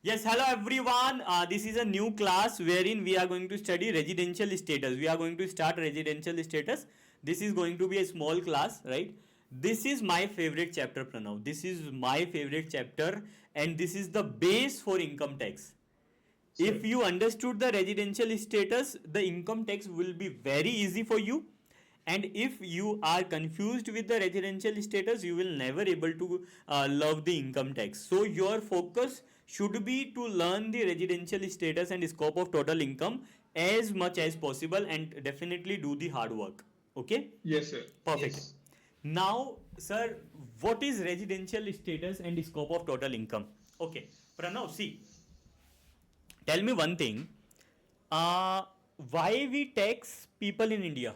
Yes, hello everyone. This is a new class wherein we are going to study residential status. We are going to start residential status. This is going to be a small class, right? This is my favorite chapter, Pranav. This is my favorite chapter, and this is the base for income tax. If Sure. you understood the residential status, the income tax will be very easy for you. And if you are confused with the residential status, you will never able to love the income tax. So your focus should be to learn the residential status and scope of total income as much as possible, and definitely do the hard work. Okay, Yes, sir. perfect. Yes. Now, sir, what is residential status and scope of total income? Okay, Pranav, see, tell me one thing. Why we tax people in India?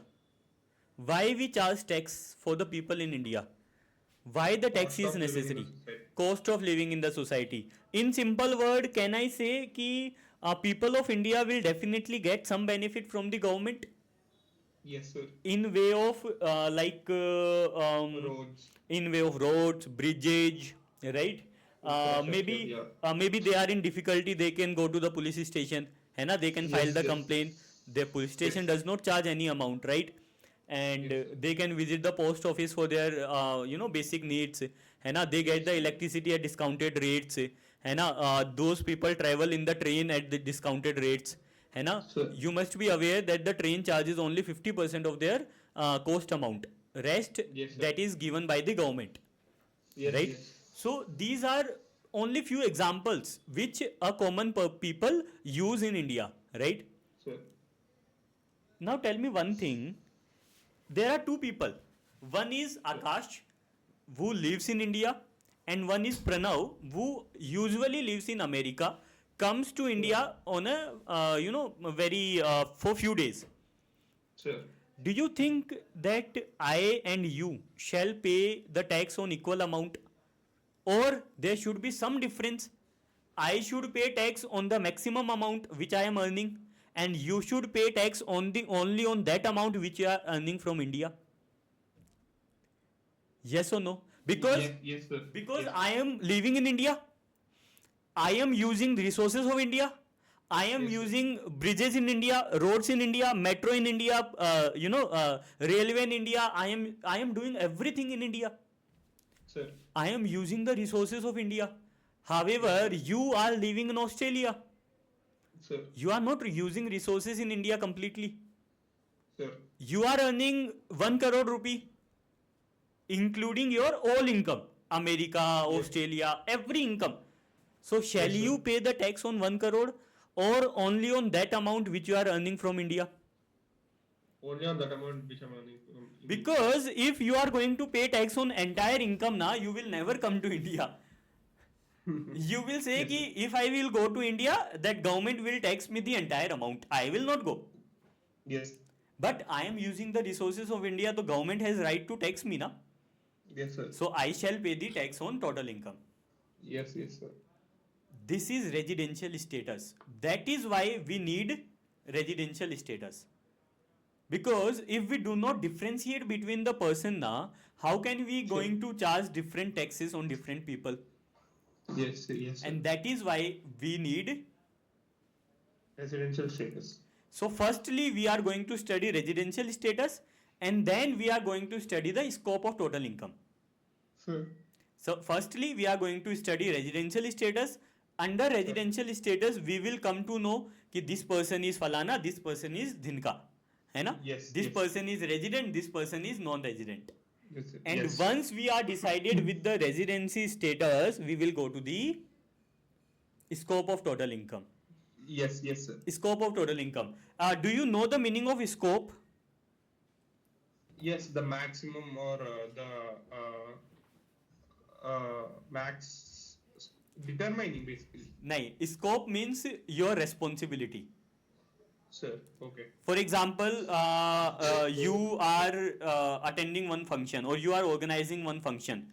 Why we charge tax for the people in India? Why the tax Cost is of living in the necessary? society. Cost of living in the society. In simple word, can I say ki people of India will definitely get some benefit from the government Yes, sir. in way of Roads, in way of roads, bridges, right? infrastructure. Maybe Yeah. maybe they are in difficulty, they can go to the police station, है ना, they can file Yes, the complaint. yes. The police station Yes. does not charge any amount, right? And Yes, sir. they can visit the post office for their basic needs, है ना, they get Yes, the sir. electricity at discounted rates, है ना, those people travel in the train at the discounted rates, है ना. Sir. You must be aware that the train charges only 50% of their cost amount, rest Yes, sir. that is given by the government, Yes, right? yes. So these are only few examples which a common people use in India, right? Sir. Now tell me one thing. There are two people. One is Sir. Akash, who lives in India, and one is Pranav, who usually lives in America, comes to Sir. India on a very for few days. Sir. Do you think that I and you shall pay the tax on equal amount, or there should be some difference? I should pay tax on the maximum amount which I am earning, and you should pay tax on the only on that amount which you are earning from India. Yes or no? Because Yes, yes, sir. because Yes. I am living in India, I am using the resources of India. I am Yes, sir. using bridges in India, roads in India, metro in India, railway in India. I am doing everything in India. Sir. I am using the resources of India. Yes, However, sir. you are living in Australia. Sir. You are not using resources in India completely. Sir. You are earning 1 crore rupee, including your all income, America, Yes. Australia, every income. So, shall Yes, you sir. pay the tax on 1 crore, or only on that amount which you are earning from India? Only on that amount which I'm earning from India. Because if you are going to pay tax on entire income, na, you will never come to India. You will say Yes, ki sir. if I will go to India, that government will tax me the entire amount. I will not go. Yes. But I am using the resources of India, the government has right to tax me, na. Yes, sir. So I shall pay the tax on total income. Yes, yes, sir. This is residential status. That is why we need residential status. Because if we do not differentiate between the person now, how can we Sure. going to charge different taxes on different people? Yes, sir. Yes, sir. And that is why we need. Residential status. So firstly we are going to study residential status, and then we are going to study the scope of total income. Sir. So firstly we are going to study residential status. Under Sure. residential status we will come to know कि this person is falana, this person is dhinka, है ना? Yes, This yes. person is resident, this person is non-resident. Yes, sir. And Yes. once we are decided with the residency status, we will go to the scope of total income. Yes, yes, sir. Scope of total income. Do you know the meaning of scope? Yes, the maximum or the max determining basically. No, scope means your responsibility. Sir, okay. For example, you are attending one function, or you are organizing one function.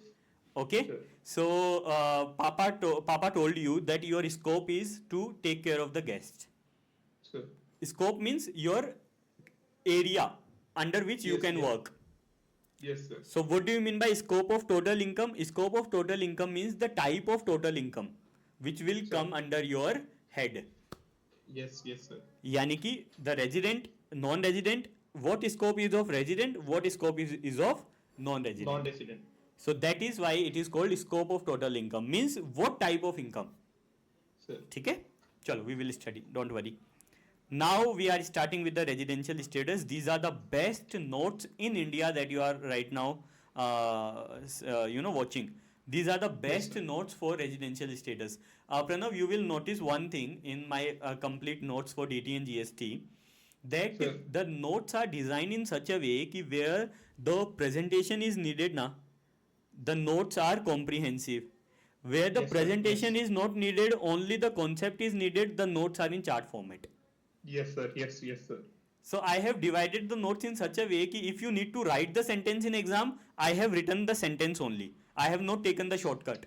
Okay, Sure. so Papa told you that your scope is to take care of the guest. Sir. Scope means your area under which you Yes, can yes. work. Yes, sir. So what do you mean by scope of total income? Scope of total income means the type of total income which will Sir. come under your head. Yes, yes, sir. यानी कि the resident, non-resident, what scope is of resident, what scope is of non-resident. Non-resident. So that is why it is called scope of total income, means what type of income. Sir. ठीक है, चलो we will study, don't worry. Now we are starting with the residential status. These are the best notes in India that you are right now watching. These are the best notes for residential status. Pranav, you will notice one thing in my complete notes for DT and GST, that Sure. the notes are designed in such a way ki where the presentation is needed na, the notes are comprehensive. Where the Yes, sir. presentation is not needed, only the concept is needed, the notes are in chart format. Yes, sir. Yes, yes, sir. So I have divided the notes in such a way ki if you need to write the sentence in exam, I have written the sentence only. I have not taken the shortcut.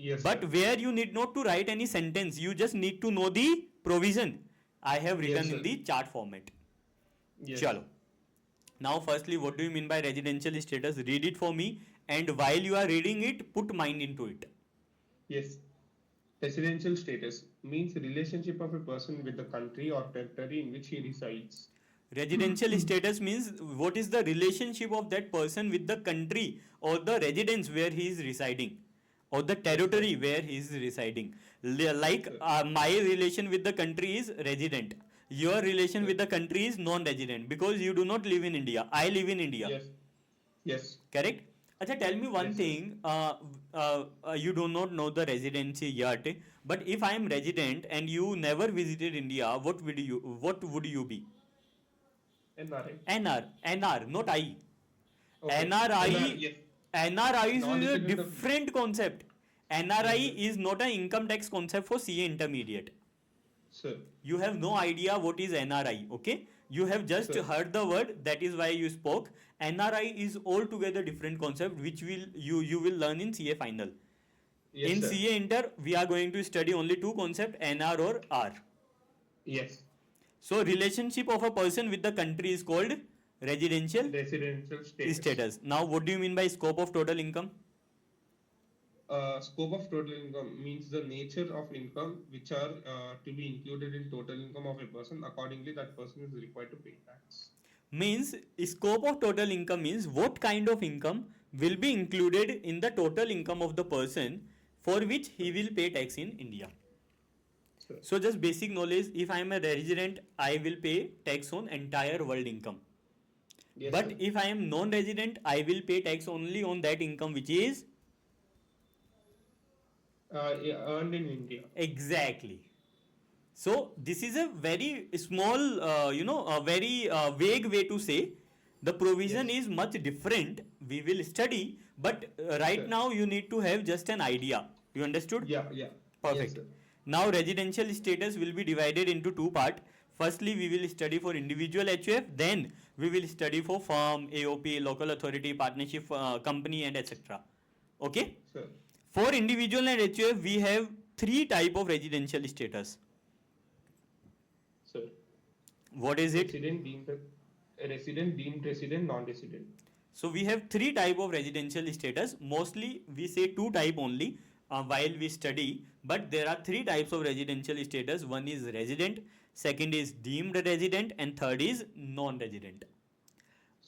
Yes, But sir. where you need not to write any sentence, you just need to know the provision. I have written Yes, in sir. the chart format. Yes. Chalo. Now firstly, what do you mean by residential status? Read it for me, and while you are reading it, put mind into it. Yes. Residential status means relationship of a person with the country or territory in which he resides. Residential status means what is the relationship of that person with the country or the residence where he is residing, or the territory where he is residing. Like my relation with the country is resident. Your relation with the country is non-resident because you do not live in India. I live in India. Yes. Yes. Correct? Acha, tell me one Yes, sir. thing. You do not know the residency yet, but if I am resident and you never visited India, what would you be? NRI. NR, not I. Okay. NRI, yes. NRI is a Non-resident of- different concept. NRI Yes, sir. is not an income tax concept for CA intermediate. Sir. You have no idea what is NRI, okay? You have just Sir. heard the word, that is why you spoke. NRI is altogether different concept which you will learn in CA final. Yes, In sir. CA Inter, we are going to study only two concepts, NR or R. Yes. So relationship of a person with the country is called residential Residential status. status. Now what do you mean by scope of total income? Scope of total income means the nature of income which are to be included in total income of a person. Accordingly, that person is required to pay tax. Means scope of total income means what kind of income will be included in the total income of the person for which he will pay tax in India. Sir. So just basic knowledge, if I am a resident, I will pay tax on entire world income. Yes, But sir. if I am non-resident, I will pay tax only on that income which is Earned in India. exactly. So this is a very small, a very vague way to say. The provision Yes. is much different. We will study, but right Sir. now you need to have just an idea. You understood? Yeah, yeah. Perfect. Yes, sir. Now residential status will be divided into two parts. Firstly, we will study for individual HUF. Then we will study for firm, AOP, local authority, partnership, company, and etc. Okay. Sir. For individual and HUF, we have three type of residential status. Sir. What is it? Resident, deemed resident, non-resident. So we have three type of residential status. Mostly we say two type only while we study, but there are three types of residential status. One is resident, second is deemed resident, and third is non-resident.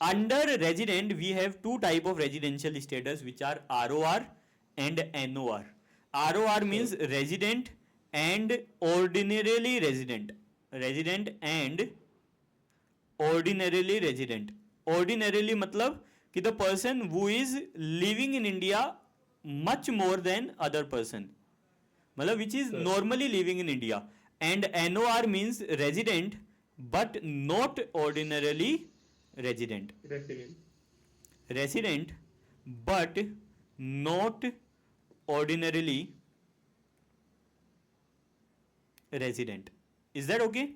Under resident, we have two type of residential status which are ROR and NOR. ROR means resident and ordinarily resident. Resident and ordinarily resident. Ordinarily मतलब कि the person who is living in India much more than other person. मतलब which is Sir. normally living in India. And NOR means resident but not ordinarily resident. Resident. Resident but not ordinarily resident. Is that okay?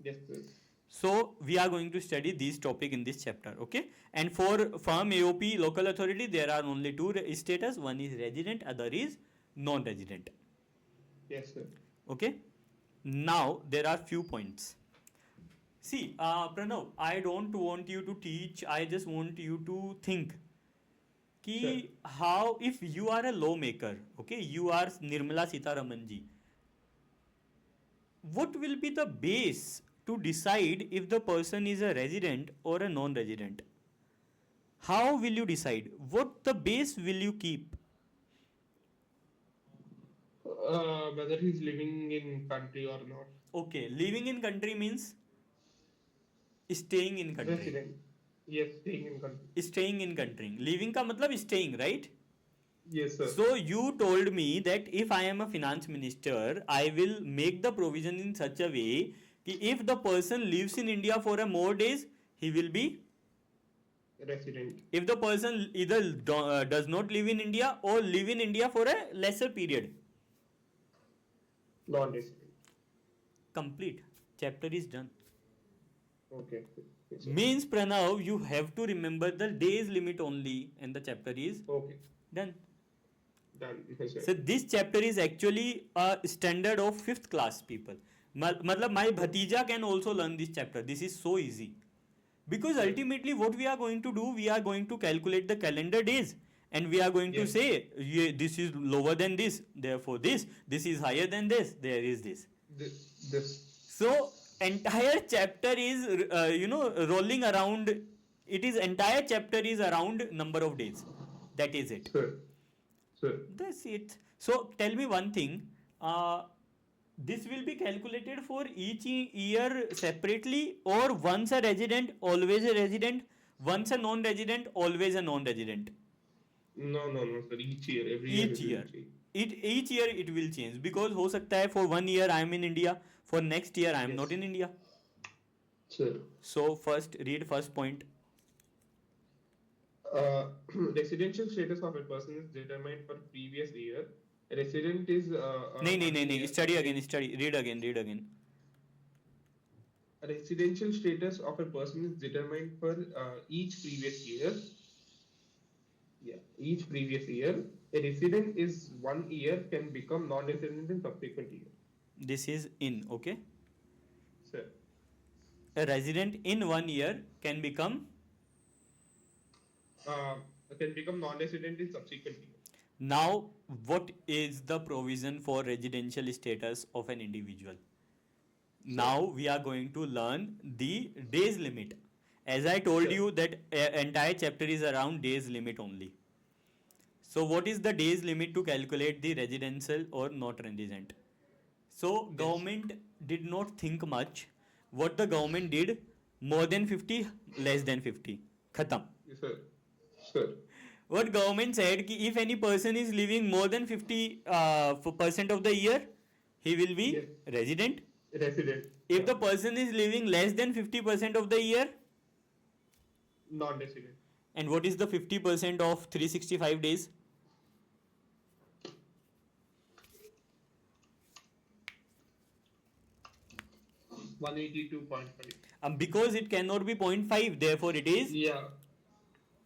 Yes, sir. So we are going to study this topic in this chapter, okay? And for firm, AOP, local authority, there are only two status. One is resident, other is non-resident. Yes, sir. Okay? Now there are few points. See, Pranav, I don't want you to teach. I just want you to think. कि Sure. how if you are a lawmaker, okay, you are Nirmala Sitharaman ji, what will be the base to decide if the person is a resident or a non-resident? How will you decide? What the base will you keep? Whether he's living in country or not. Okay, living in country means staying in country. Resident. Yes, staying in country. Staying in country. Living का मतलब staying, right? Yes, sir. So you told me that if I am a finance minister, I will make the provision in such a way that if the person lives in India for a more days, he will be Resident. if the person either does not live in India or live in India for a lesser period. Non-resident. Complete. Chapter is done. Okay. Yes, sir. Means Pranav, you have to remember the days limit only and the chapter is Okay. done. Done. Yes, sir. So this chapter is actually a standard of 5th class people. Matlab my bhatija can also learn this chapter. This is so easy. Because ultimately what we are going to do, we are going to calculate the calendar days. And we are going to Yes. say, yeah, this is lower than this, therefore this is higher than this, there is this. This. So entire chapter is, rolling around, entire chapter is around number of days. That is it. Sir. Sir. That's it. So tell me one thing. This will be calculated for each year separately, or once a resident, always a resident, once a non-resident, always a non-resident. No, sir. Each year, every year. Each it will year. change. Each year it will change, because हो सकता है for 1 year I am in India, for next year I am Yes. not in India. Sir. So first read first point. Residential status of a person is determined for previous year. Resident is. नहीं study again, read again. Residential status of a person is determined for each previous year. Yeah, each previous year. A resident is 1 year can become non-resident in subsequent year. This is in, okay. Sir. A resident in 1 year can become non-resident in subsequent year. Now, what is the provision for residential status of an individual? Now we are going to learn the days limit. As I told Sure. you that entire chapter is around days limit only. So what is the days limit to calculate the residential or not resident? So government did not think much. What the government did, more than 50, less than 50. Khatam. Yes, sir. Sir. What government said कि if any person is living more than 50% of the year, he will be Yes. resident. Resident. If the person is living less than 50% of the year, Non-resident. and what is the 50% of 365 days? $182.5. Because it cannot be 0.5, therefore it is. Yeah.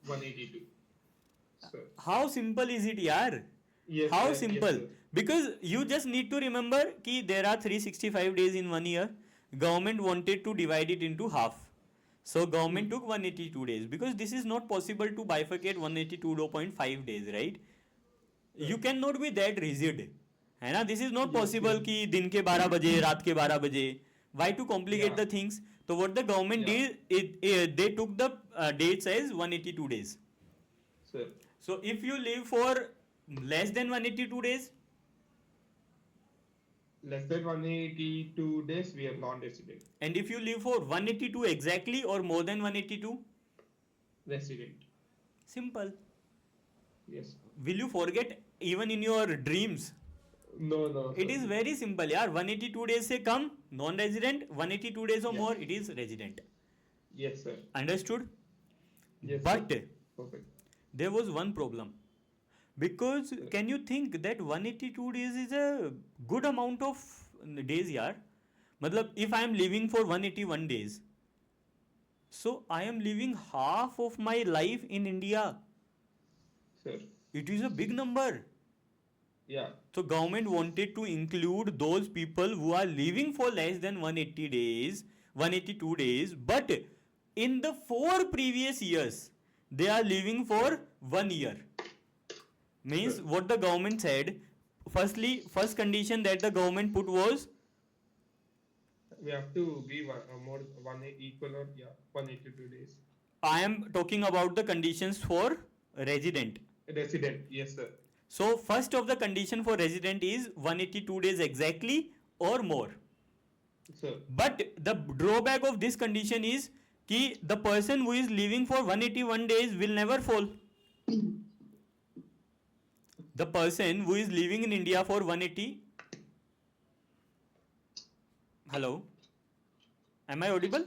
182. Sir. How simple is it, yaar? Yes. How sir. simple? Yes, sir. Because you just need to remember कि there are 365 days in 1 year. Government wanted to divide it into half. So government took 182 days, because this is not possible to bifurcate 182.5 days, right? You cannot be that rigid. है ना? This is not possible कि दिन के 12 बजे, रात के 12 बजे. Why to complicate the things? So what the government did, they took the dates as 182 days. Sir. So if you live for less than 182 days, Less than 182 days, we are non-resident. and if you live for 182 exactly or more than 182, Resident. simple. Yes. Will you forget even in your dreams? No. It is very simple, yaar. 182 days से कम non-resident, 182 days or Yeah. more, it is resident. Yes, sir. Understood? Yes. But sir. Perfect. there was one problem. Because can you think that 182 days is a good amount of days, yaar? Matlab, if I am living for 181 days, so I am living half of my life in India. Sir. It is a big number. Yeah. So government wanted to include those people who are living for less than 182 days, but in the 4 previous years, they are living for 1 year. Means what the government said, first condition that the government put was We have to be more one equal or 182 days. I am talking about the conditions for resident. Resident, yes sir. So first of the condition for resident is 182 days exactly or more. Sir. But the drawback of this condition is कि the person who is living for 181 days will never fall. The person who is living in India for 180. Hello. Am I audible?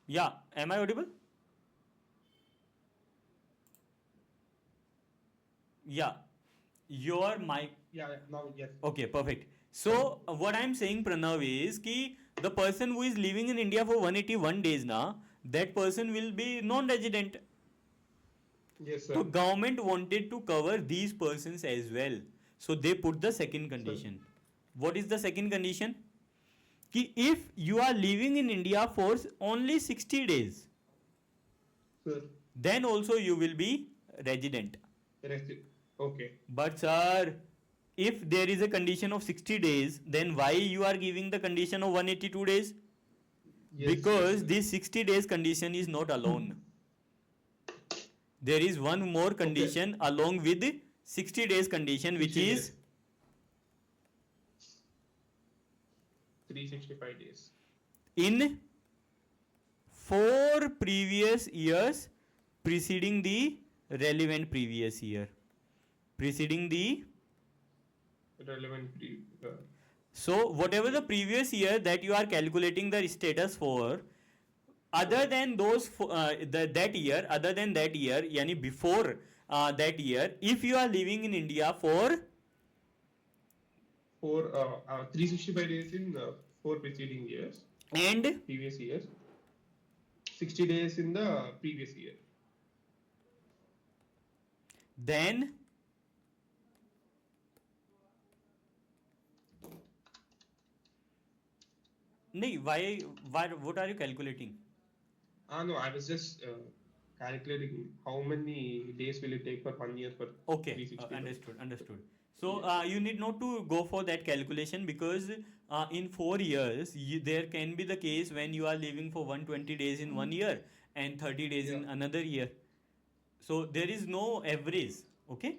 Yeah. Am I audible? Yeah. Your mic. Yeah, now yes. Okay, perfect. So what I'm saying, Pranav, is कि the person who is living in India for 181 days now, that person will be non-resident. Yes, sir. So government wanted to cover these persons as well. So they put the second condition. Sir. What is the second condition? कि if you are living in India for only 60 days, sir, then also you will be resident. Okay. But sir, if there is a condition of 60 days, then why you are giving the condition of 182 days? Yes, because yes, this 60 days condition is not alone. There is one more condition along with the 60 days condition, which is 365 days. In 4 previous years preceding the relevant previous year. Preceding the relevant So whatever the previous year that you are calculating the status for, other than those that year, yani before that year, if you are living in India for 365 days in 4 preceding years and previous years, 60 days in the previous year, then why what are you calculating? No, I was just calculating how many days will it take for 1 year for understood. So you need not to go for that calculation, because in 4 years there can be the case when you are living for 120 days in 1 year and 30 days in another year. So there is no average. Okay,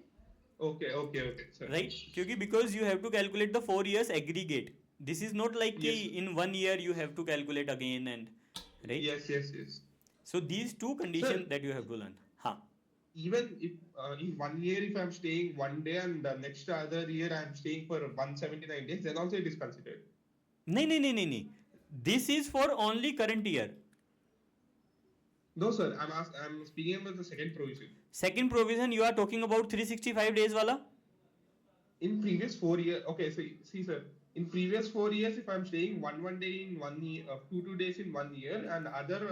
sir. Right, because you have to calculate the 4 years aggregate. This is not like in 1 year you have to calculate again, and right. Yes. So these two conditions that you have to learn. Even if in 1 year if I'm staying 1 day and the next other year I'm staying for 179 days, then also it is considered. No. This is for only current year. No sir, I'm speaking about the second provision. Second provision, you are talking about 365 days wala? In previous 4 years, okay, so see sir, in previous 4 years, if I'm staying one day in 1 year, 2 days in 1 year, and other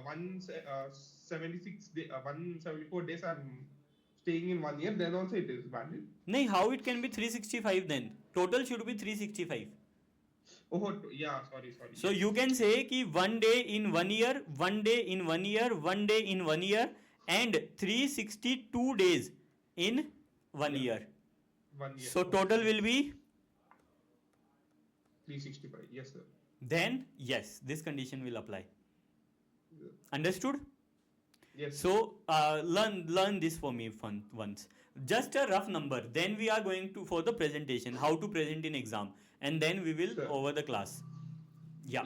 174 days I'm staying in 1 year, then also it is valid. No, how it can be 365 then? Total should be 365. Oh, yeah, sorry. So you can say ki 1 day in 1 year, 1 day in 1 year, 1 day in 1 year, and 362 days in 1 year. 1 year. So total will be 365. Yes, sir. Then yes, this condition will apply. Understood? Yes. So learn this for me once. Just a rough number. Then we are going to for the presentation, how to present in exam, and then we will over the class. Yeah.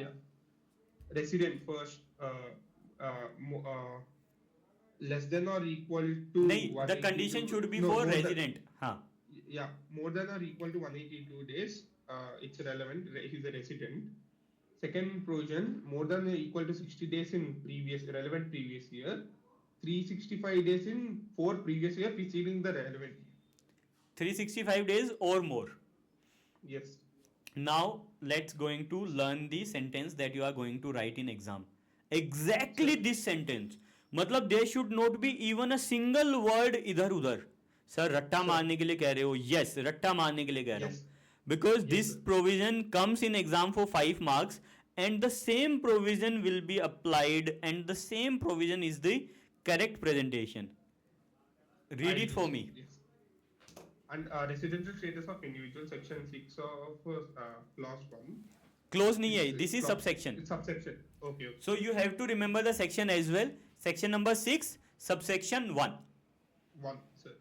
Resident first. Less than or equal to. The condition should be for resident. More than or equal to 182 days. It's relevant. He's a resident. Second provision, more than or equal to 60 days in relevant previous year. 365 days in 4 previous year preceding the relevant year. 365 days or more. Yes. Now let's going to learn the sentence that you are going to write in exam. Exactly this sentence. मतलब there should not be even a single word इधर उधर. Sir, रट्टा मारने के लिए कह रहे हो? Yes, रट्टा मारने के लिए कह रहा हूँ. Because this provision comes in exam for 5 marks, and the same provision will be applied, and the same provision is the correct presentation. Read I'll it do for so. me. Yes. And residential status of individual, section 6 of clause 1 Close nahi is hai. This is subsection. it's subsection. Okay, okay. So you have to remember the section as well. Section number 6, subsection 1. 1, sir.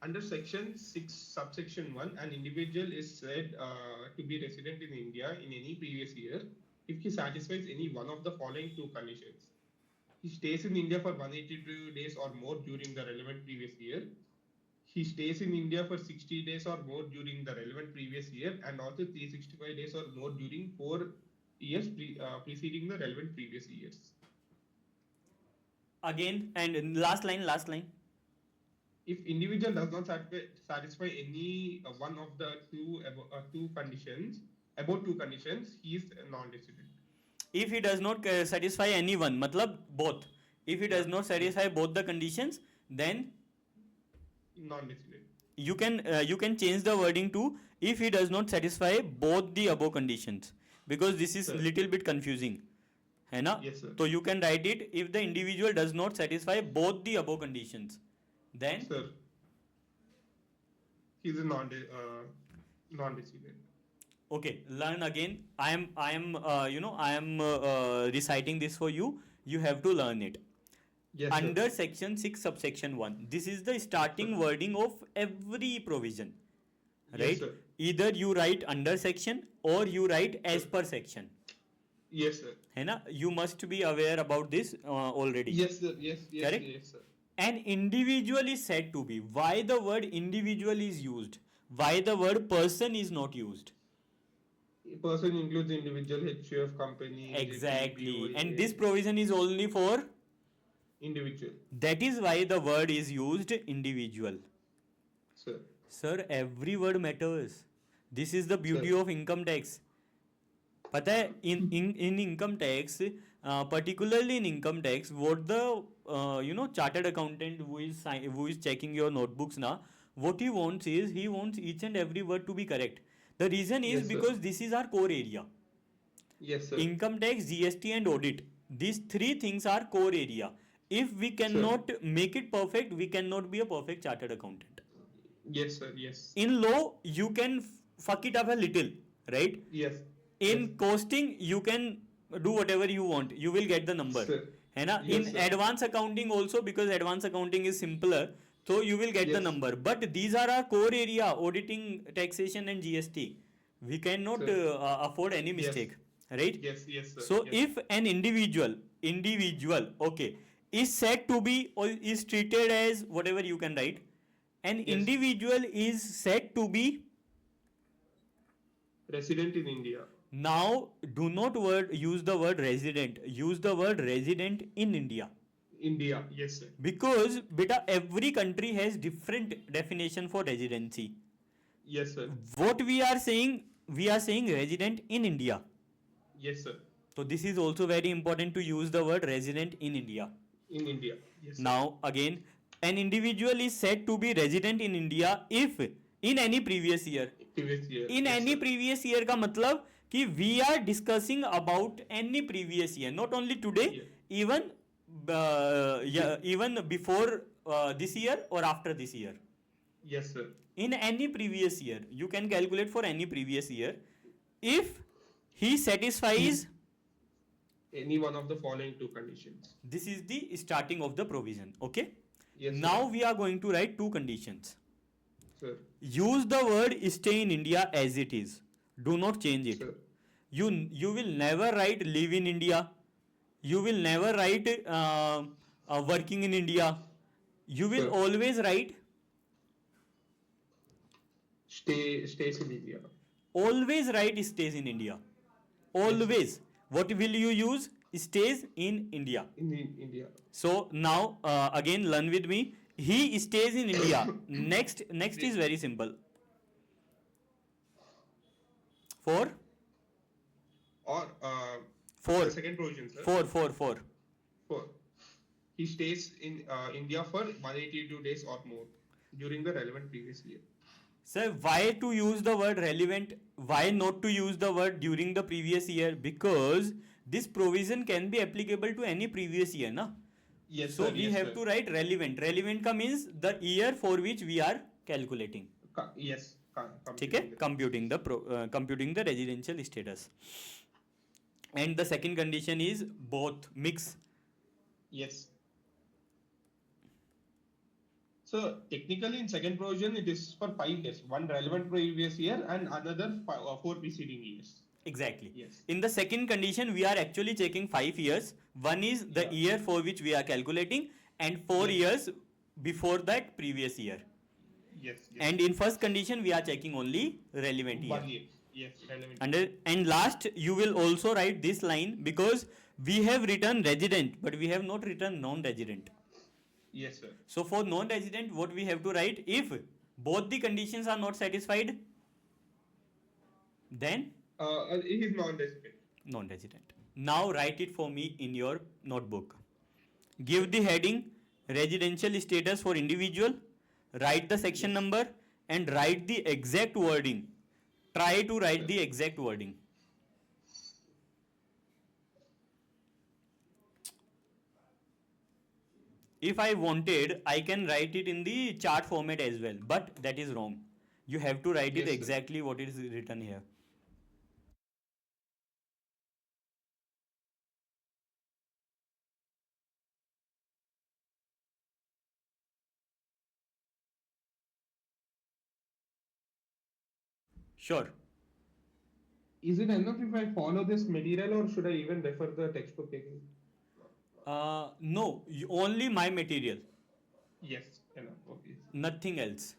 Under section 6, subsection 1, an individual is said to be resident in India in any previous year if he satisfies any one of the following two conditions. He stays in India for 182 days or more during the relevant previous year. He stays in India for 60 days or more during the relevant previous year, and also 365 days or more during 4 years preceding the relevant previous years. Again, and last line. If individual does not satisfy any one of the two conditions, about two conditions, he is non-resident. If he does not satisfy any one, matlab both. If he does not satisfy both the conditions, then Non-resident. you can change the wording to if he does not satisfy both the above conditions, because this is Sir. little bit confusing, है ना? Yes, sir. So you can write it, if the individual does not satisfy both the above conditions, then Sir, he is a non-resident. okay, learn again. I am reciting this for you. You have to learn it. Yes, Under sir. section 6 subsection 1, this is the starting wording of every provision, right? Yes, sir. Either you write under section or you write as per section, Yes, sir. है ना? You must be aware about this already. Yes, sir. Yes, Correct? yes, sir. An individual is said to be. Why the word individual is used? Why the word person is not used? A person includes individual, HUF, company. Exactly. GT, And this provision is only for, individual. that is why the word is used individual. Sir. Sir, every word matters. This is the beauty Sir. of income tax. पता है in income tax, particularly in income tax, what the chartered accountant who is checking your notebooks now, what he wants is he wants each and every word to be correct. The reason is Yes, sir. because this is our core area. Yes, sir. Income tax, GST and audit. These three things are core area. If we cannot make it perfect, we cannot be a perfect chartered accountant. Yes, sir. Yes. In law, you can fuck it up a little, right? Yes. In costing, you can do whatever you want. You will get the number. Sir. है ना? Yes, In sir. advance accounting also, because advance accounting is simpler, so you will get the Yes. number. But these are our core area: auditing, taxation, and GST. We cannot Sir. afford any Yes. mistake, right? Yes, yes, sir. So yes. if an individual, okay, is said to be or is treated as whatever you can write, an Yes. individual is said to be. Resident in India. Now, do not use the word resident. Use the word resident in India. India. Yes, sir. Because, beta, every country has different definition for residency. Yes, sir. What we are saying resident in India. Yes, sir. So this is also very important to use the word resident in India. In India. Yes, sir. Now, again, an individual is said to be resident in India if in any previous year. Previous year. In Yes, any sir. previous year का मतलब कि we are discussing about any previous year, not only today, Yeah. even before this year or after this year. Yes, sir. In any previous year, you can calculate for any previous year if he satisfies. Any one of the following two conditions. This is the starting of the provision. Okay. Yes, Now sir. we are going to write two conditions. Sir. Use the word stay in India as it is. Do not change it. Sir. You will never write live in India. You will never write working in India. You will Sir. always write. Stays in India. Always write stays in India. Always. What will you use? Stays in India. In India. So now again learn with me. He stays in India. Next is very simple. Four. Or Four. the second provision, sir. Four. Four. He stays in India for 182 days or more during the relevant previous year. Sir, why to use the word relevant? Why not to use the word during the previous year? Because this provision can be applicable to any previous year, na? Yes So sir, we yes have sir. to write relevant. Relevant का means the year for which we are calculating. Yes, ठीक है, computing the computing census. the computing the residential status. And the second condition is both mix. Yes. So technically in second provision it is for 5 years, one relevant previous year and another four preceding years. Exactly. Yes. In the second condition, we are actually checking 5 years. One is the Yeah. year for which we are calculating, and 4 years Yes. before that previous year. Yes. Yes. And in first condition, we are checking only relevant year. 1 year. Yes. Relevant And, year. and last, you will also write this line because we have written resident, but we have not written non-resident. Yes, sir. So for non-resident, what we have to write, if both the conditions are not satisfied, then He is non-resident. non-resident. Now write it for me in your notebook. Give the heading residential status for individual, write the section Yes. number, and write the exact wording. Try to write Sir. the exact wording. If I wanted, I can write it in the chart format as well, but that is wrong. You have to write it Yes, sir. exactly what is written here. Sure. Is it enough if I follow this material or should I even refer the textbook again? No, only my material, Yes, enough. Okay. nothing else.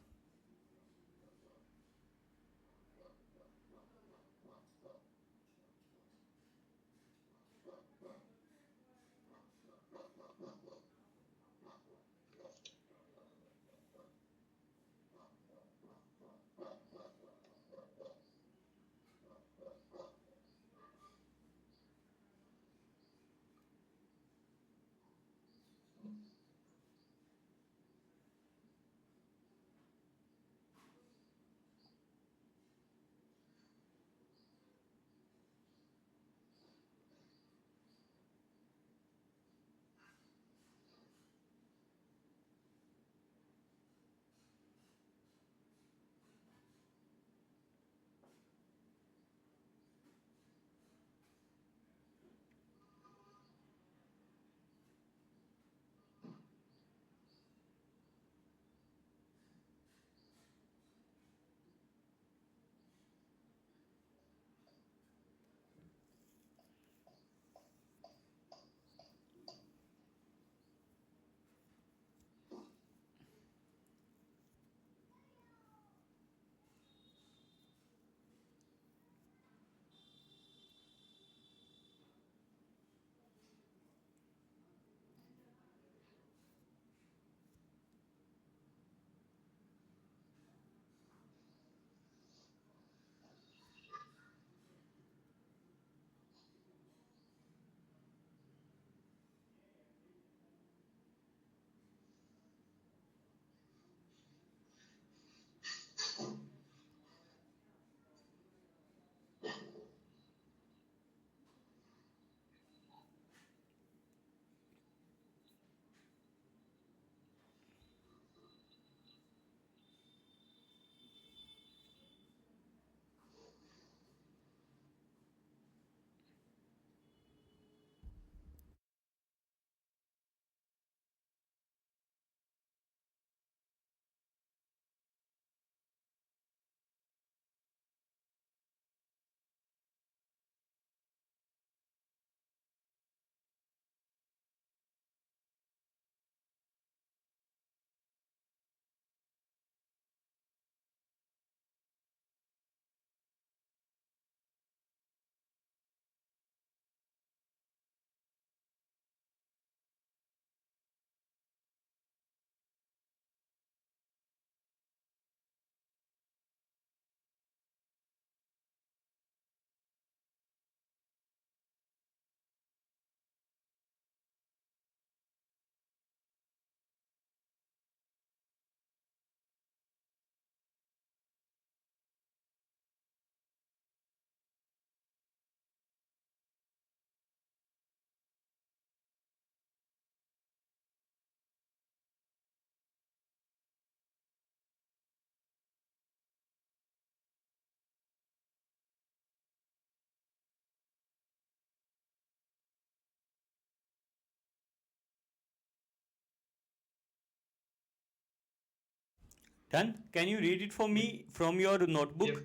Done? Can you read it for Yes. me from your Yes. notebook?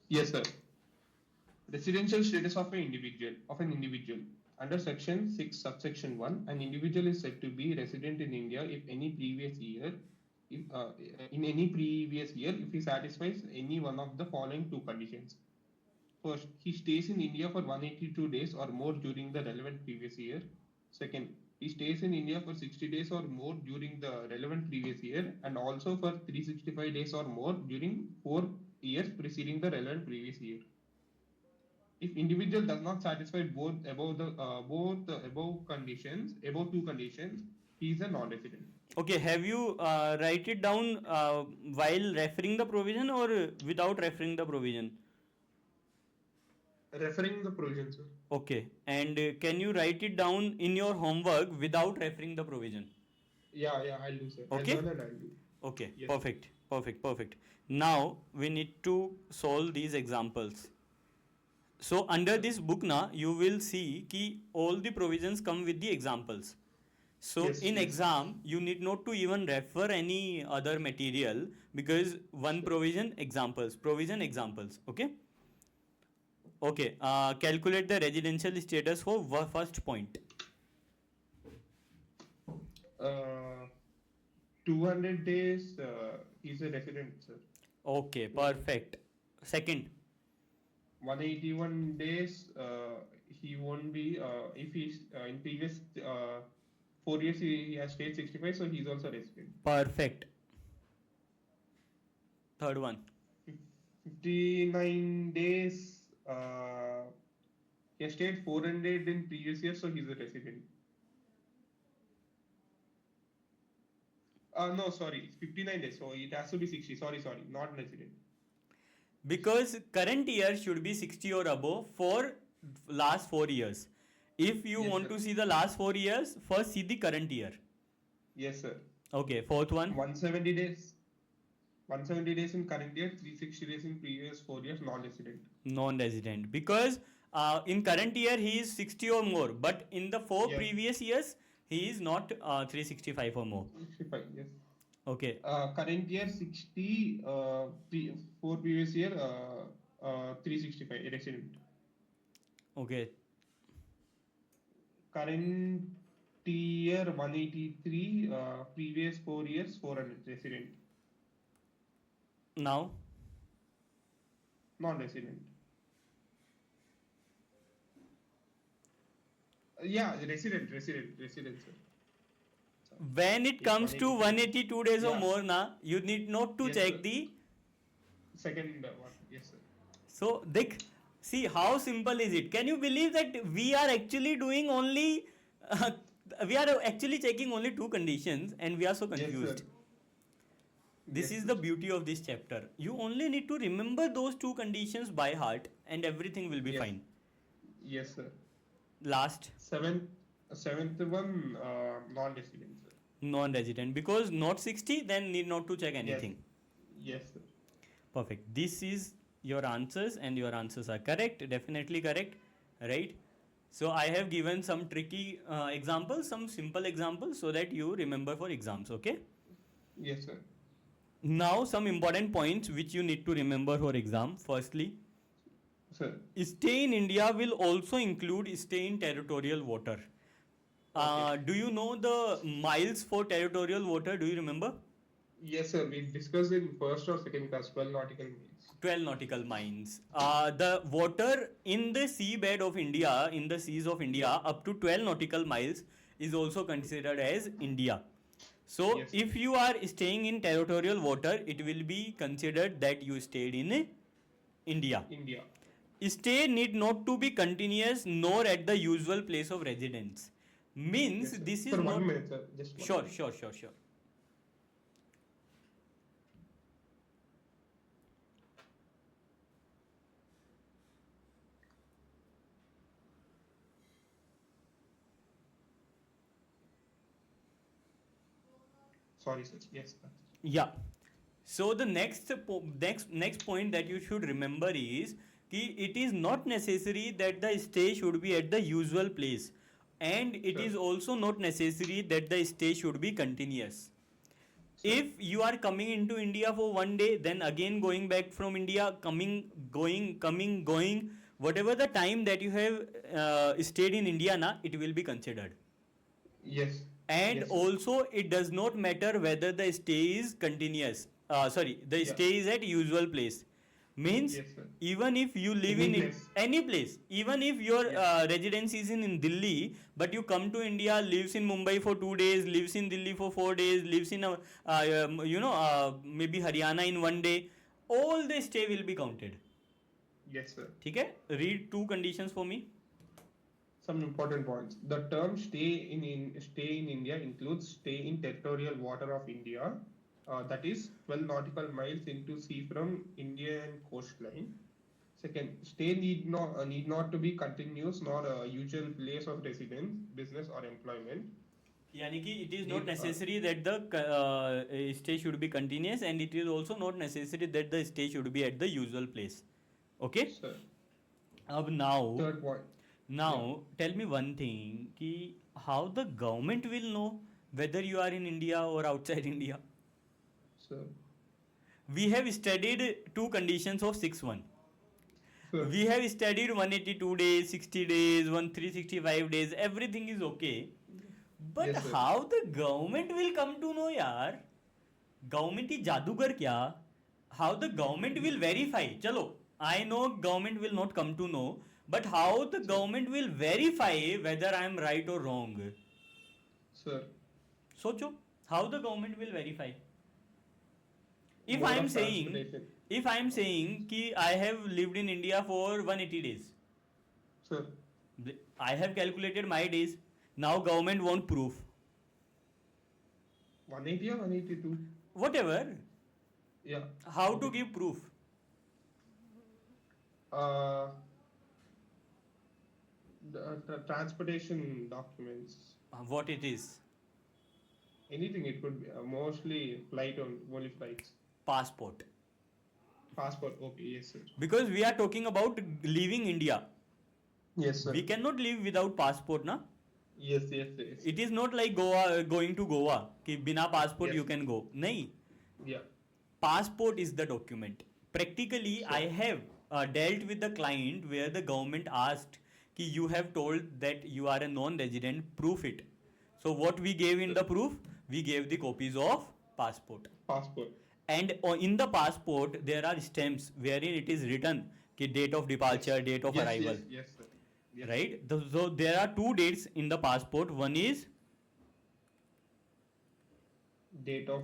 Yes, sir. Residential status of an individual. Under Section 6, subsection 1, an individual is said to be resident in India if any previous year, if, in any previous year, if he satisfies any one of the following two conditions. First, he stays in India for 182 days or more during the relevant previous year. Second, he stays in India for 60 days or more during the relevant previous year and also for 365 days or more during 4 years preceding the relevant previous year. If individual does not satisfy above two conditions, he is a non-resident. Okay, have you write it down while referring the provision or without referring the provision? Referring the provision, sir. Okay, and can you write it down in your homework without referring the provision? Yeah, I'll do, sir. I'll Okay? learn and I'll do. Okay, Yes, sir. perfect, perfect, perfect. Now we need to solve these examples. So under this book na, you will see ki all the provisions come with the examples. So Yes, in yes. exam, you need not to even refer any other material because one provision examples. Okay. Okay. Calculate the residential status for first point. Uh, 200 days, he's a resident, sir. Okay. Perfect. Second. 181 days, he won't be, if he's in previous 4 years, he has stayed 65, so he's also resident. Perfect. Third one. 59 days, he has stayed 400 in previous years, so he's a resident. No, sorry, it's 59 days, so it has to be 60. Sorry, not resident. Because current year should be 60 or above for last 4 years. If you Yes, want sir. to see the last 4 years, first see the current year. Yes, sir. Okay, fourth one. 170 days. 170 days in current year, 360 days in previous 4 years, non-resident. Non-resident. Because in current year he is 60 or more, but in the 4 Yes. previous years he is not 365 or more. 65, yes. Okay. Current year 60, for previous year 365 resident. Okay. Current year 183, previous 4 years 400 resident. Now. Non-resident. Yeah, resident, sir. When it comes to 182 days or Yeah. more, na, you need not to Yes, check sir. the. Second one, yes, sir. So, Dick, see how simple is it? Can you believe that we are actually doing only. We are actually checking only two conditions and we are so confused. Yes, sir. This Yes, is sir. the beauty of this chapter. You only need to remember those two conditions by heart and everything will be Yes. fine. Yes, sir. Last, Seventh one, non-resident, sir. non-resident. Because not 60, then need not to check anything. Yes, sir. Perfect. This is your answers and your answers are correct. Definitely correct. Right? So I have given some tricky examples, some simple examples so that you remember for exams. Okay? Yes, sir. Now some important points which you need to remember for exam. Firstly, Sir. stay in India will also include stay in territorial water. Okay. Do you know the miles for territorial water? Do you remember? Yes, sir. We discussed in first or second class 12 nautical miles. 12 nautical miles. The water in the seabed of India, in the seas of India, up to 12 nautical miles is also considered as India. So, Yes, sir. if you are staying in territorial water, it will be considered that you stayed in India. India. Stay need not to be continuous nor at the usual place of residence. Means Yes, sir. this is Sir, not. 1 minute, sir. Just 1 Sure, minute. sure. Sorry, sir. Yes, sir. Yeah. So the next point that you should remember is कि it is not necessary that the stay should be at the usual place, and it Sure. is also not necessary that the stay should be continuous. If you are coming into India for one day, then again going back from India, going, whatever the time that you have stayed in India, na, it will be considered. Yes. And Yes, sir. also, it does not matter whether the stay is continuous. The Yeah. stay is at usual place. Means, Yes, sir. even if you live Any in place. any place, even if your Yeah. residence is in Delhi, but you come to India, lives in Mumbai for 2 days, lives in Delhi for 4 days, lives in maybe Haryana in one day, all the stay will be counted. Yes, sir. Okay? Read two conditions for me. Some important points. The term stay in India includes stay in territorial water of India, that is 12 nautical miles into sea from Indian coastline. Second, stay need not to be continuous nor a usual place of residence, business or employment. यानी कि it is not Need necessary that the stay should be continuous, and it is also not necessary that the stay should be at the usual place. Okay? sir. Now Third point. tell me one thing कि how the government will know whether you are in India or outside India. Sir. We have studied two conditions of 6-1. Sir. We have studied 182 days, 60 days, 365 days, everything is okay. But Yes, sir. how the government will come to know, yaar? Government is जादूगर क्या? How the government will verify? चलो, I know government will not come to know, but how the government will verify whether I am right or wrong? Sir. सोचो, how the government will verify? If Mode I am of saying, transportation. if I am saying कि I have lived in India for 180 days, Sir. I have calculated my days. Now government want proof. 180 or 182? Whatever. Yeah. How to give proof? Uh, the transportation documents. What it is? Anything it could be. Mostly only flights. Passport. Passport. Okay. Yes, sir. Because we are talking about leaving India. Yes, sir. We cannot live without passport, na? Yes, yes, yes. It is not like going to Goa. कि बिना passport Yes. you can go. नहीं. Yeah. Passport is the document. Practically, Sure. I have dealt with the client where the government asked कि you have told that you are a non-resident, proof it. So what we gave in the proof? We gave the copies of passport. Passport. And in the passport there are stamps wherein it is written कि date of departure, date of Yes, arrival. yes, yes, sir. Yes. Right? So there are two dates in the passport. One is Date of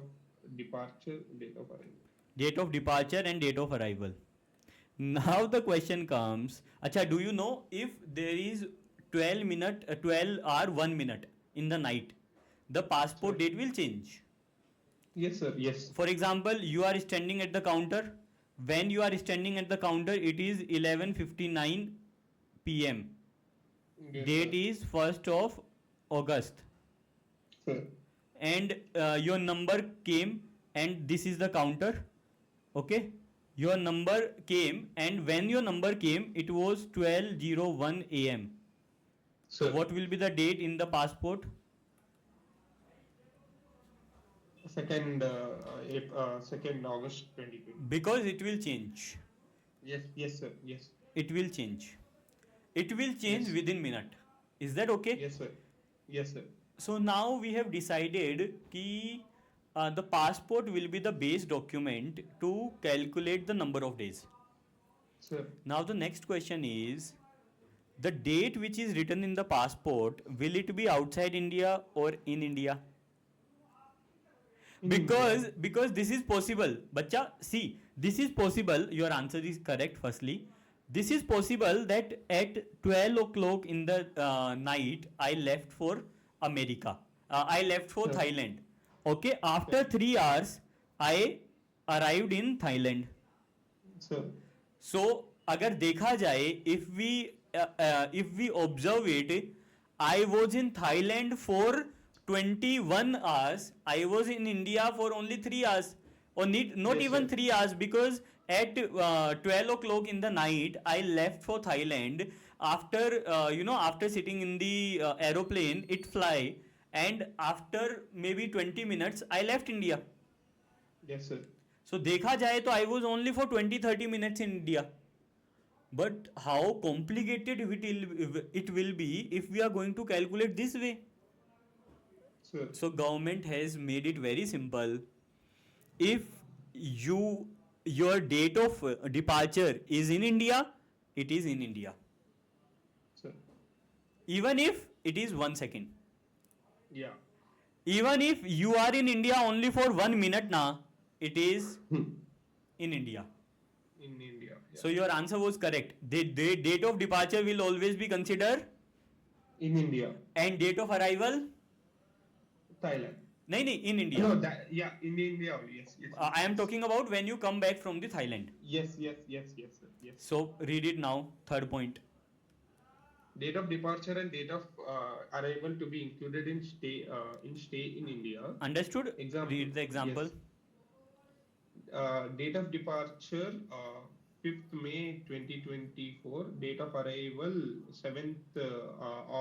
departure, date of arrival. date of departure and date of arrival. Now the question comes, acha, do you know if there is 12 hour 1 minute in the night, the passport date will change. Yes, sir. Yes. For example, you are standing at the counter. When you are standing at the counter, it is 11:59 p.m. Yes, Date sir. is 1st of August. Sir. And your number came, and this is the counter. Okay? Your number came, and when your number came, it was 12:01 a.m. Sir. What will be the date in the passport? Second, 2nd August 2020. Because it will change. Yes, yes, sir. Yes. It will change. It will change Yes. within minute. Is that okay? Yes, sir. Yes, sir. So now we have decided कि the passport will be the base document to calculate the number of days. Sir. Now the next question is, the date which is written in the passport, will it be outside India or in India? Because this is possible. Bacha, see, this is possible. Your answer is correct firstly. This is possible that at 12 o'clock in the night, I left for America. I left for Sure. Thailand. Okay, after 3 hours, I arrived in Thailand. Sir. So, अगर देखा जाए, if we observe it, I was in Thailand for 21 hours. I was in India for only 3 hours, or not Yes, even sir. 3 hours, because at 12 o'clock in the night I left for Thailand. After after sitting in the aeroplane, it fly, and after maybe 20 minutes I left India. Yes, sir. So देखा जाए तो I was only for 20-30 minutes in India. But how complicated it will be if we are going to calculate this way. Sir. So government has made it very simple. If you your date of departure is in India, it is in India. Sir. Even if it is 1 second. Yeah. Even if you are in India only for 1 minute now, it is Hmm. in India. In India. Yeah. So your answer was correct. The date of departure will always be considered, In India. and date of arrival, Thailand. नहीं, in India. No, that, yeah, in India only. Yes, yes. I am talking about when you come back from the Thailand. Yes, yes, yes, yes, sir. Yes. So read it now. Third point. Date of departure and date of arrival to be included in stay in India. Understood? Example. Read the example. Yes. Date of departure 5th May 2024. Date of arrival 7th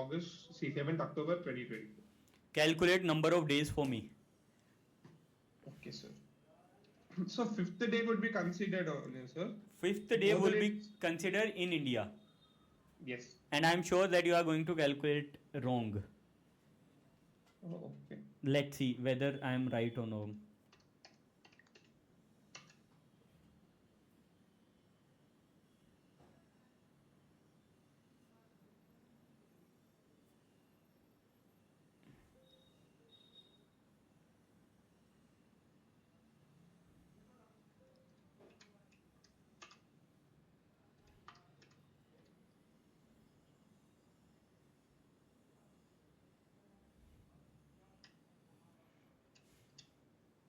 August. 7th October 2024. Calculate number of days for me. Okay, sir. So fifth day would be considered only, sir. Fifth day will be considered in India. Yes. And I am sure that you are going to calculate wrong. Oh, okay. Let's see whether I am right or no.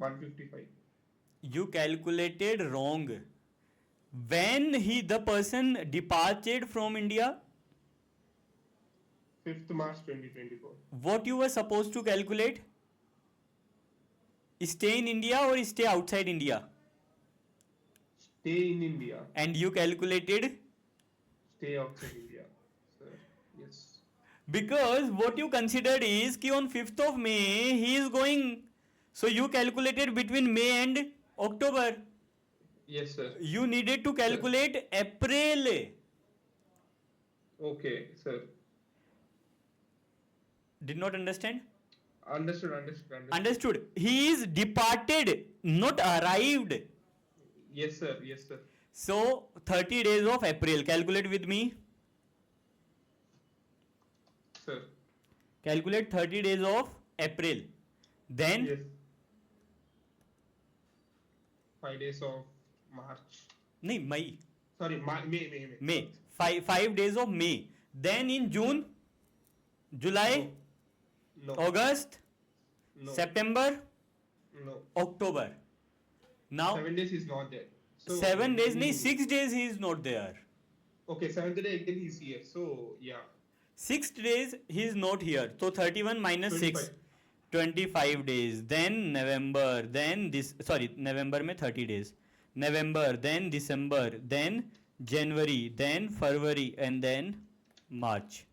$155. You calculated wrong. When the person departed from India, 5th March 2024. what you were supposed to calculate? Stay in India or stay outside India? Stay in India. And you calculated? Stay outside India. Sir, yes. Because what you considered is कि on 5th of May he is going. So you calculated between May and October. Yes, sir. You needed to calculate April. Okay, sir. Did not understand? Understood. He is departed, not arrived. Yes, sir. Yes, sir. So 30 days of April. Calculate with me. Sir. Calculate 30 days of April. Then Yes. 5 days of March. नहीं May. Sorry, May. May. Five days of May. Then in June, July, No. August, No. September, No. October. Now 7 days is not there. So 7 days, nahi 6 days he is not there. Okay, 7th day again he's here. So yeah. 6 days he is not here. So 31 minus 6. 25 days. Then November. Then November में 30 days. November, then December, then January, then February, and then March.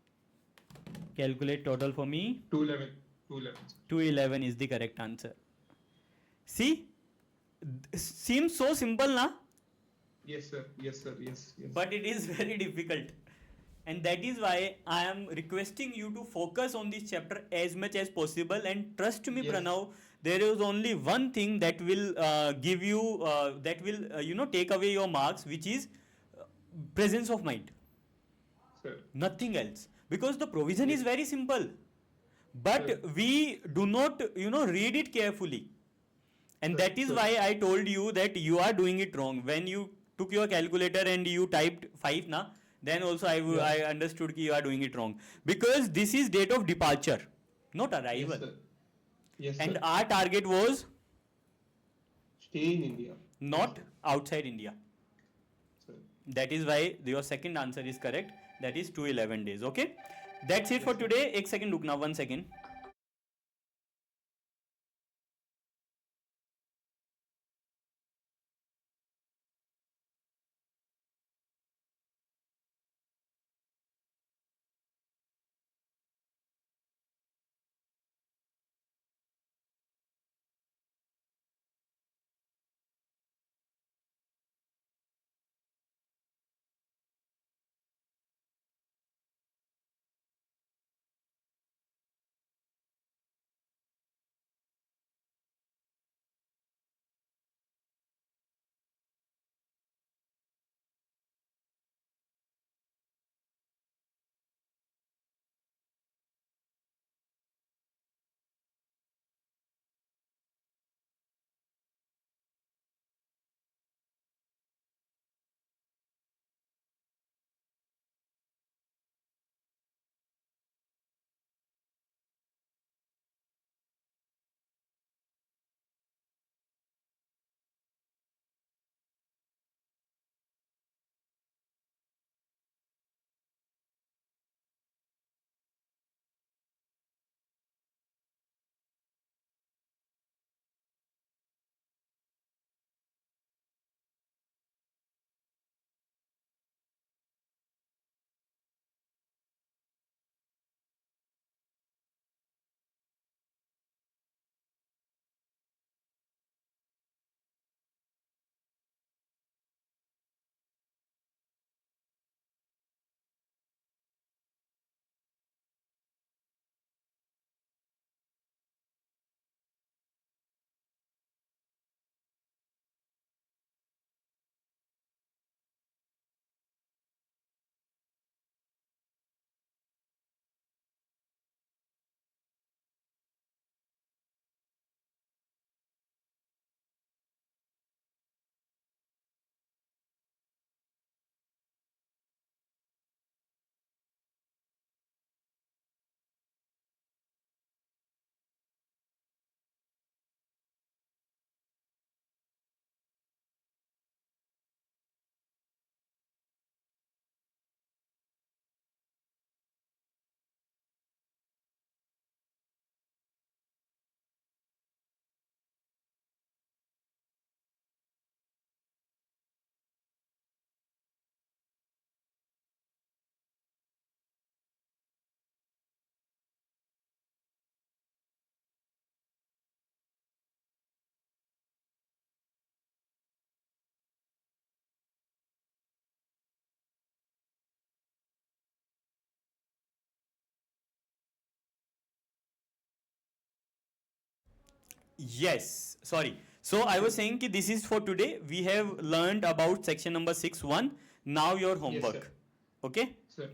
Calculate total for me. 211. 211 is the correct answer. See? Seems so simple, na? Yes, sir. Yes. But it is very difficult. And that is why I am requesting you to focus on this chapter as much as possible. And trust me, Yes. Pranav, there is only one thing that will give you, take away your marks, which is presence of mind. Sir. Nothing else. Because the provision is very simple. But Sir. we do not, read it carefully. And Sir, that is sir. why I told you that you are doing it wrong. When you took your calculator and you typed 5, then also I understood that you are doing it wrong. Because this is date of departure, not arrival. Yes, sir. Yes, And sir. our target was Stay in India. not outside India. Sir. That is why your second answer is correct. That is 211 days. Okay. That's it for today. 1 second, rukna, 1 second. Yes, sorry. So I was saying that this is for today. We have learned about section number 6.1. Now your Yes, sir. homework. Okay. Sir.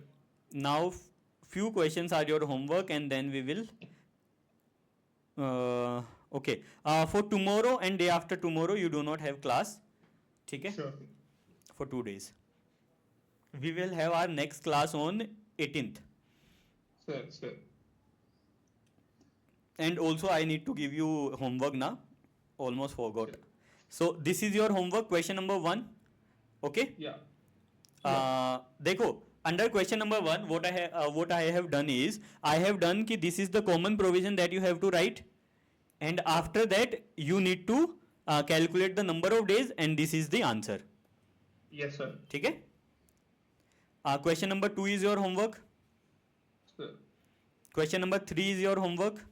Now few questions are your homework, and then we will. Okay. For tomorrow and day after tomorrow, you do not have class. Okay. Sure. For 2 days. We will have our next class on 18th. Sir, sir. And also I need to give you homework now. Almost forgot. Sure. So this is your homework, question number 1. Okay. Yeah. Yeah. देखो under question number 1 what I have done is I have done कि this is the common provision that you have to write, and after that you need to calculate the number of days, and this is the answer. Yes, sir. ठीक है. Question number 2 is your homework. Sir. Question number 3 is your homework.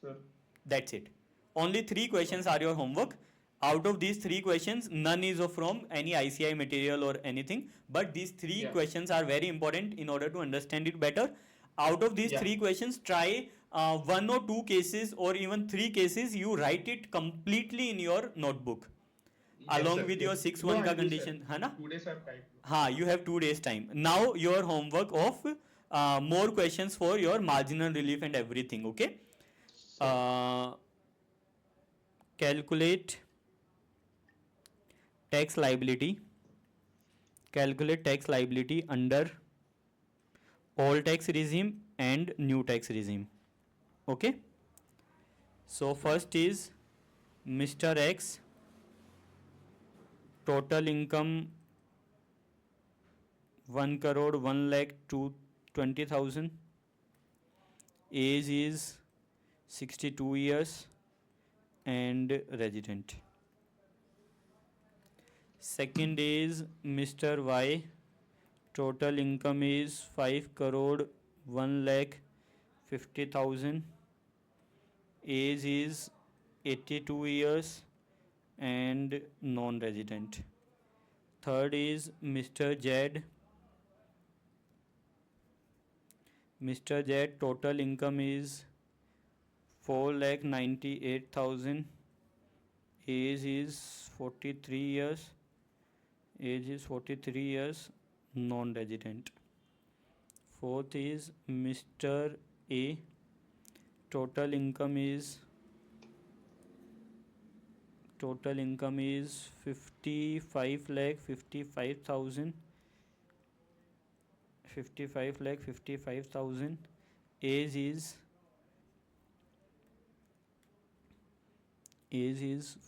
Sir. That's it. Only 3 questions are your homework. Out of these 3 questions, none is from any ICI material or anything, but these 3 Yeah. questions are very important in order to understand it better. Out of these Yeah. 3 questions, try 1 or 2 cases or even 3 cases, you write it completely in your notebook. Yes, Along sir. with your Yes. 6.1 No, का I do, sir. condition, है ना? 2 days I have time. हाँ, you have 2 days time. Now your homework of more questions for your marginal relief and everything, okay? Calculate tax liability. Calculate tax liability under old tax regime and new tax regime. Okay. So first is Mr. X, total income 1 crore 1 lakh 20,000. Age is 62 years and resident. Second is Mr. Y, total income is 5 crore 1 lakh 50,000. Age is 82 years and non-resident. Third is Mr. Z. Mr. Z, total income is 4 lakh 98,000. Age is 43 years. Age is 43 years, non-resident. Fourth is Mr. A, total income is 55 lakh 55,000. 55 lakh 55,000. Age is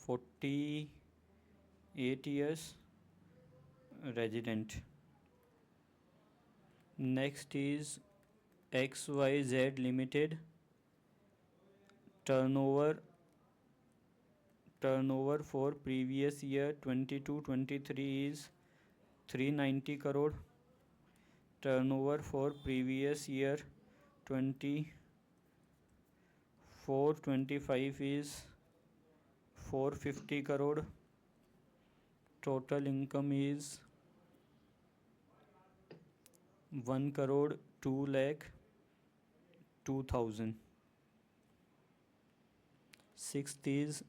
48 years, resident. Next is XYZ Limited, turnover for previous year 22-23 is 390 crore. Turnover for previous year 24-25 is 450 crore. Total income is 1 crore 2 lakh 2,000. Sixth is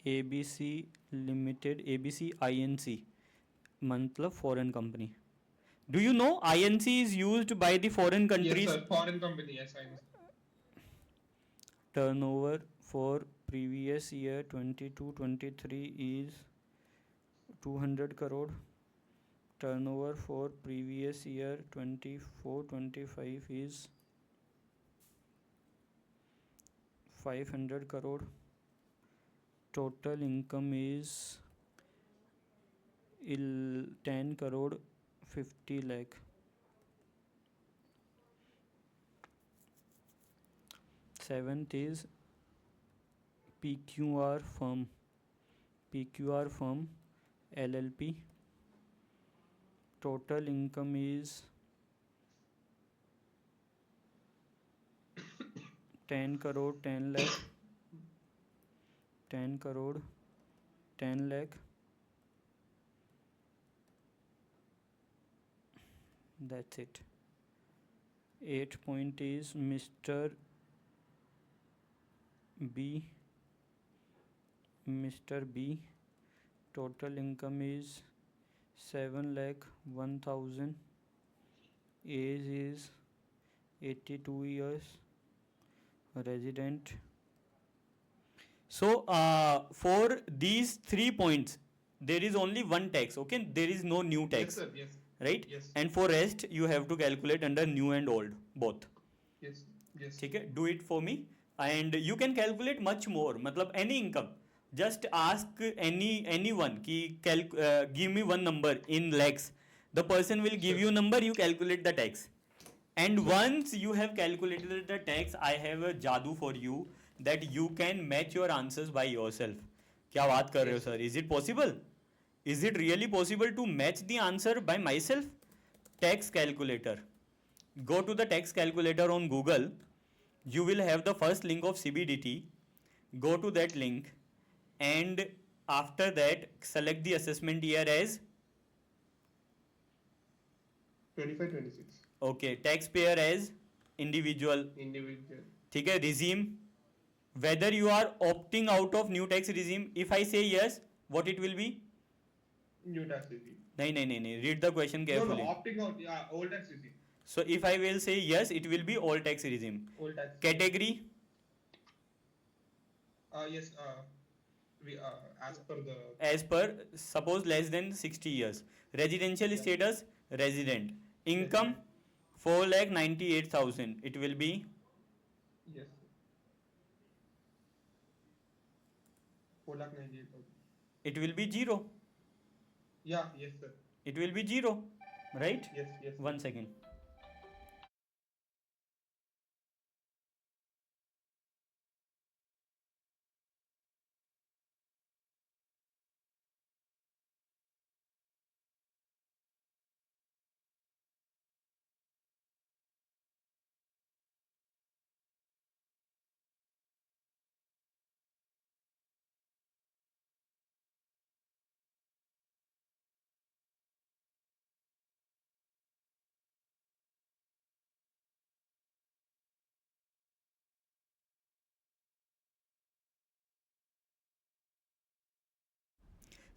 ABC Limited, ABC INC, मतलब foreign company. Do you know INC is used by the foreign countries? Yes, sir. Foreign company, yes, I know. Turnover for previous year 22-23 is 200 crore. Turnover for previous year 24-25 is 500 crore. Total income is 10 crore 50 lakh. Seventh is PQR firm LLP. Total income is 10 crore 10 lakh. 10 crore 10 lakh. That's it. 8th point is Mr. B, Mr. B, total income is 7 lakh 1000, age is 82 years, resident. So for these 3 points, there is only one tax. Okay, there is no new tax. Yes, sir. Yes. Right? Yes. And for rest, you have to calculate under new and old both. Yes. Yes. ठीक है, do it for me. And you can calculate much more. मतलब any income, just ask anyone कि give me one number in lakhs. The person will give you number, you calculate the tax. And once you have calculated the tax, I have a jadoo for you that you can match your answers by yourself. क्या बात कर रहे हो sir? Is it possible? Is it really possible to match the answer by myself? Tax calculator. Go to the tax calculator on Google. You will have the first link of CBDT. Go to that link, and after that select the assessment year as 25-26. okay, taxpayer as individual. ठीक है, regime, whether you are opting out of new tax regime. If I say yes, what it will be? New tax regime. नहीं, read the question carefully. No, opting out, yeah, old tax regime. So if I will say yes, it will be old tax regime. Old tax. Category? Yes, as per suppose less than 60 years. Residential status, resident. Income 4,98,000. It will be yes, 4,98,000. it will be 0. Yeah, yes sir. It will be 0, right? Yes. 1 second.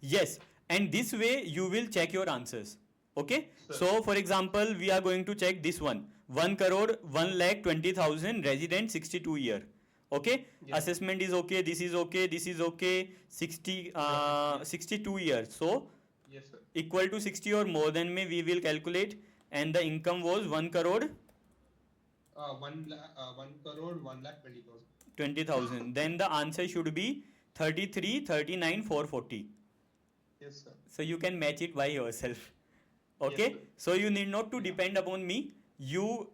Yes, and this way you will check your answers. Okay. Sir. So for example, we are going to check this one. 1 crore 1,20,000, resident 62 year. Okay. Yes. Assessment is okay. This is okay. This is okay. 62 years. So yes sir. equal to 60 or more than me we will calculate, and the income was 1 crore 1 crore 1,20,000. 20,000. Then the answer should be 33 39 440. Yes sir. So you can match it by yourself. Okay. Yes, so you need not to depend upon me. You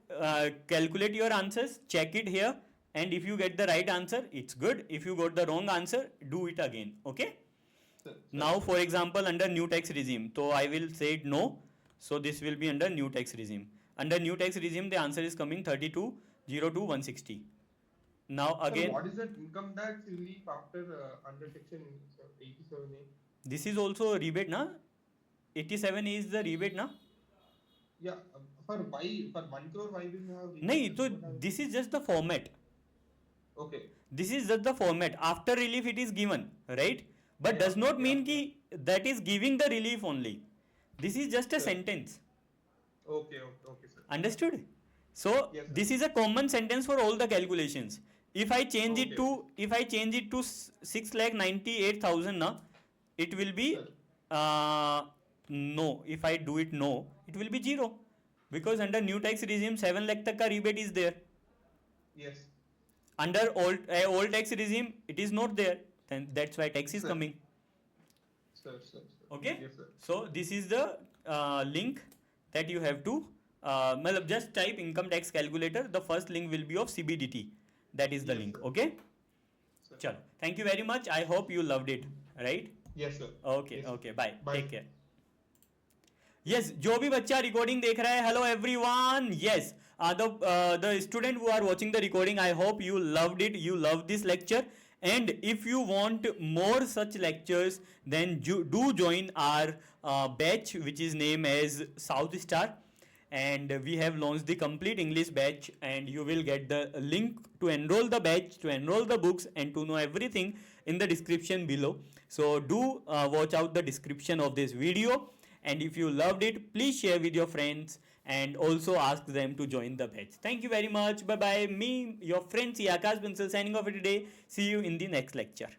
calculate your answers, check it here, and if you get the right answer, it's good. If you got the wrong answer, do it again. Okay. Sir. Now for example, under new tax regime, so I will say it no. So this will be under new tax regime. Under new tax regime, the answer is coming 32,02,160. Now again, sir, what is that income tax relief after under section 87A? This is also a rebate, na? 87 is the rebate, na? Yeah, for 1 crore why will you have rebate? No, so this is just the format. Okay. This is just the format. After relief it is given, right? But Yeah, does not mean yeah. ki that is giving the relief only. This is just a Sir. sentence. Okay, sir. Understood? So Yes, sir. this is a common sentence for all the calculations. If I change it to 6,98,000 na, it will be Sir. no. If I do it no, it will be 0, because under new tax regime 7 lakh tak ka rebate is there. Yes. Under old tax regime it is not there. Then that's why tax is Sir. coming. Sir. Okay. Yes, sir. So this is the link that you have to just type income tax calculator. The first link will be of CBDT. That is the Yes, link. sir. Okay. Sir. Chalo. Thank you very much. I hope you loved it. Right. Yes, sir. Okay. Yes. Okay. Bye. Bye. Take care. Yes, जो भी बच्चा recording देख रहा है, hello everyone. Yes, the student who are watching the recording, I hope you loved it. You loved this lecture. And if you want more such lectures, then do join our batch, which is named as South Star. and we have launched the complete English batch, and you will get the link to enroll the batch, to enroll the books, and to know everything in the description below. So do watch out the description of this video, and if you loved it, please share with your friends and also ask them to join the batch. Thank you very much. Bye bye. Me, your friend Akash Bansal, signing off for today. See you in the next lecture.